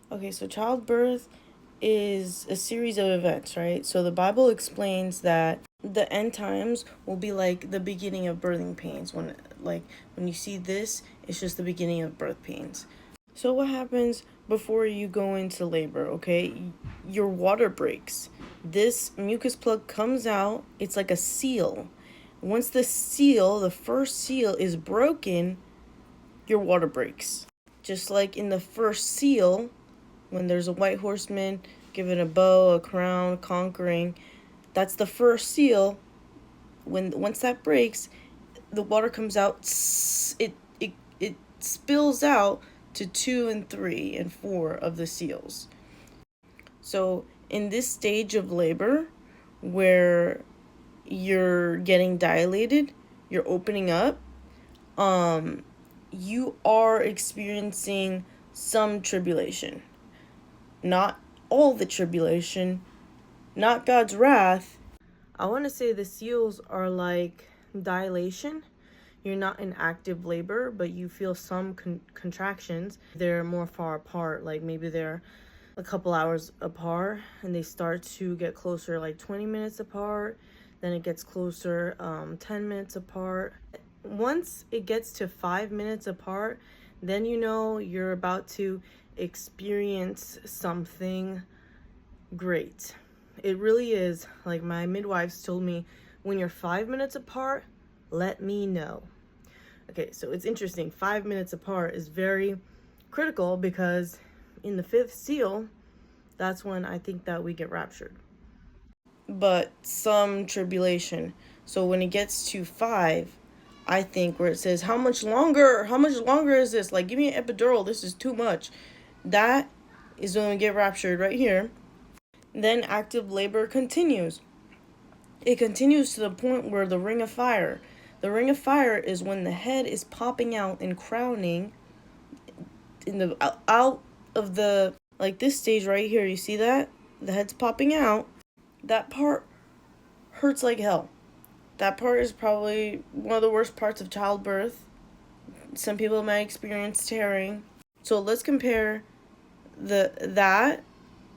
Okay, so childbirth is a series of events, right? So the Bible explains that the end times will be like the beginning of birthing pains. When you see this, it's just the beginning of birth pains. So what happens before you go into labor, okay? Your water breaks. This mucus plug comes out. It's like a seal. Once the first seal is broken, your water breaks. Just like in the first seal, when there's a white horseman given a bow, a crown, conquering, that's the first seal. Once that breaks, the water comes out. It spills out to 2 and 3 and 4 of the seals. So in this stage of labor, where you're getting dilated, you're opening up, you are experiencing some tribulation. Not all the tribulation, not God's wrath. I want to say the seals are like dilation. You're not in active labor, but you feel some contractions. They're more far apart, like maybe they're a couple hours apart, and they start to get closer, like 20 minutes apart. Then it gets closer, 10 minutes apart. Once it gets to 5 minutes apart, then you know you're about to experience something great. It really is. Like my midwives told me, when you're 5 minutes apart, let me know. Okay, so it's interesting. 5 minutes apart is very critical because in the fifth seal, that's when I think that we get raptured. But some tribulation. So when it gets to 5, I think where it says, how much longer? How much longer is this? Like, give me an epidural. This is too much. That is when we get raptured right here. Then active labor continues. It continues to the point where the ring of fire. The ring of fire is when the head is popping out and crowning in the out of the, like this stage right here. You see that? The head's popping out. That part hurts like hell. That part is probably one of the worst parts of childbirth. Some people might experience tearing. So let's compare that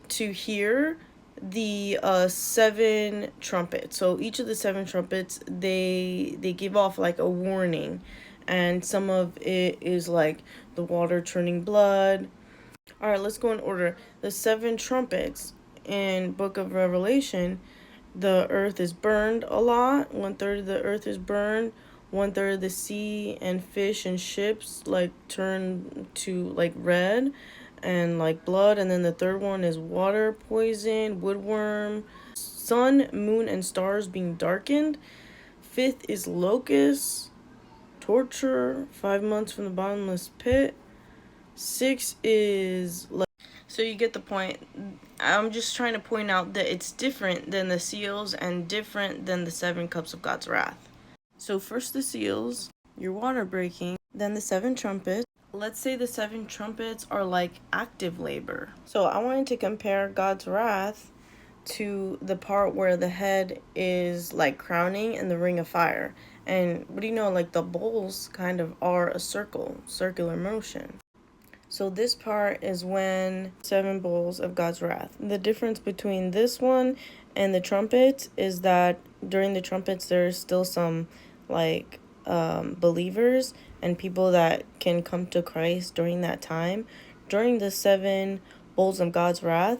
to here, the 7 trumpets. So each of the 7 trumpets, they give off like a warning, and some of it is like the water turning blood. All right, let's go in order. The 7 trumpets in Book of Revelation, the earth is burned a lot. 1/3 of the earth is burned. 1/3 of the sea and fish and ships like turn to like red and like blood. And then the third one is water, poison, woodworm, sun, moon, and stars being darkened. 5th is locusts, torture, 5 months from the bottomless pit. 6 is like, so you get the point. I'm just trying to point out that it's different than the seals and different than the 7 cups of God's wrath. So first the seals, your water breaking, then the 7 trumpets. Let's say the 7 trumpets are like active labor. So I wanted to compare God's wrath to the part where the head is like crowning in the ring of fire. And what do you know, like the bowls kind of are a circular motion. So this part is when 7 bowls of God's wrath. The difference between this one and the trumpets is that during the trumpets there's still some like believers and people that can come to Christ during that time. During the 7 bowls of God's wrath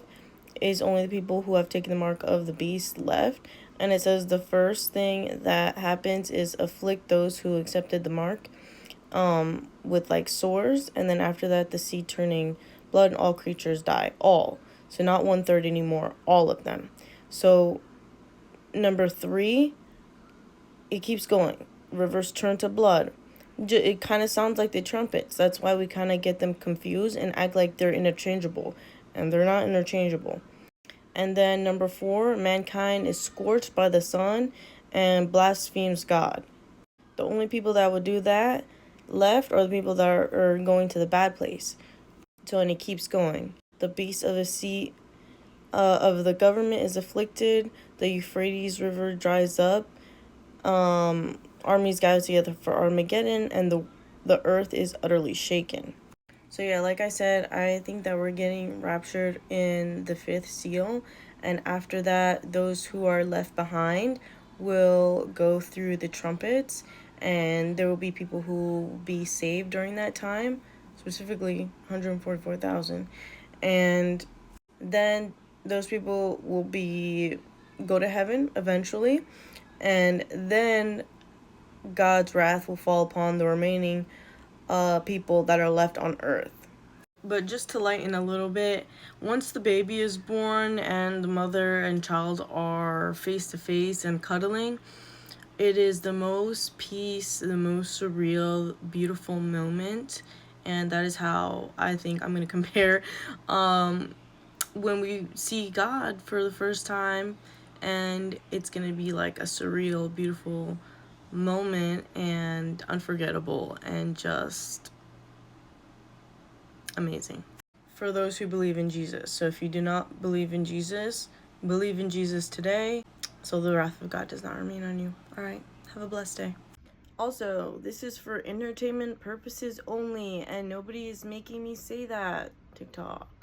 is only the people who have taken the mark of the beast left. And it says the first thing that happens is afflict those who accepted the mark with like sores, and then after that the sea turning blood, and all creatures die. All. So not 1/3 anymore, all of them. So number 3, it keeps going. Rivers turn to blood. It kind of sounds like the trumpets. That's why we kind of get them confused and act like they're interchangeable, and they're not interchangeable. And then number 4, mankind is scorched by the sun and blasphemes God. The only people that would do that left are the people that are going to the bad place. So, and it keeps going. The beast of the sea of the government is afflicted. The Euphrates River dries up. Armies gather together for Armageddon, and the earth is utterly shaken. So yeah, like I said, I think that we're getting raptured in the fifth seal, and after that, those who are left behind will go through the trumpets, and there will be people who will be saved during that time, specifically 144,000. And then those people will be go to heaven eventually, and then God's wrath will fall upon the remaining people that are left on earth. But just to lighten a little bit, once the baby is born and the mother and child are face to face and cuddling, it is the most peace, the most surreal, beautiful moment. And that is how I think I'm going to compare when we see God for the first time. And it's going to be like a surreal, beautiful moment and unforgettable and just amazing for those who believe in Jesus. So if you do not believe in Jesus, believe in Jesus today, so the wrath of God does not remain on you. All right, have a blessed day. Also, this is for entertainment purposes only, and nobody is making me say that. TikTok.